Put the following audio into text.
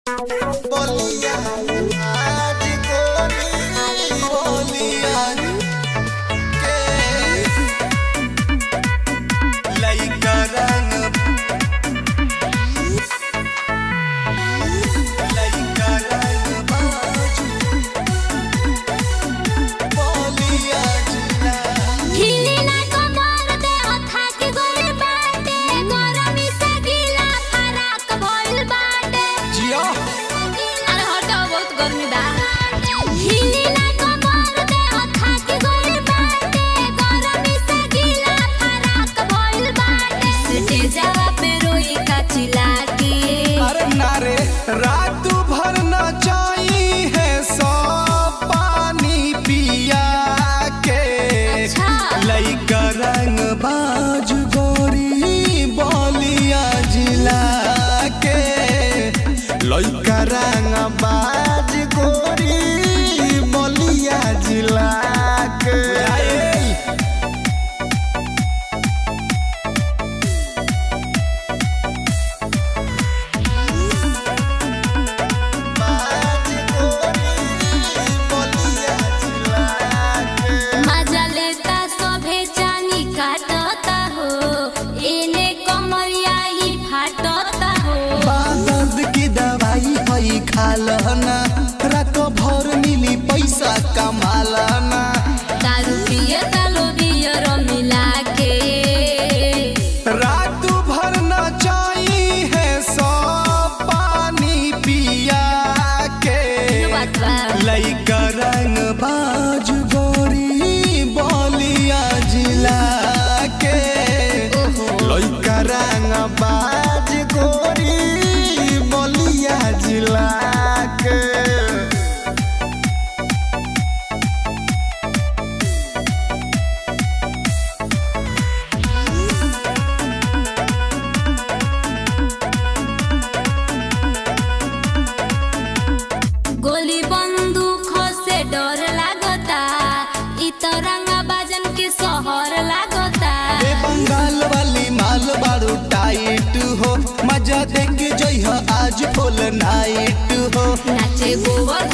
बोलिया आज गोरी बोलिया के लइका रंग बाज बोलिया जिला हिली ना कमर दे अथा के गोरे बाटे गरमी से गीला फराक भइल बाटे जिया अरे हटा बहुत गर्मी बा हिली ना कमर दे अथा के गोरे बाटे गरमी से गीला फराक भइल बाटे स्टेजवा पे रोई का चिल्ला के अरे नारे रात भर नचाई है सो पानी पिया के अच्छा। लइका रंग बाज गोरी बोलिया जिला के लइका रंग बाज गोरी बोलिया जिला के बाज गोरी बोलिया जिला के मजा लेता सभे चानी काटता हो एने कमरिया ही फाटता हो दर्द की दवाई हई खालना रात भर मिली पैसा कमालना दारू पिए तालो बियर मिला के रात भर नचाई है सो पानी पिया के बात बा लइका रंग बाज गोरी बोलिया जिला के लइका रंग बाज गोरी बोलिया जिला के गोली बंदूक से डर लागता इ तो रंगा बाजन के शहर लागता ए बंगाल वाली माल बारू टाइट हो मजा देके जइह आज फुल नाइट हो नाचे गोवर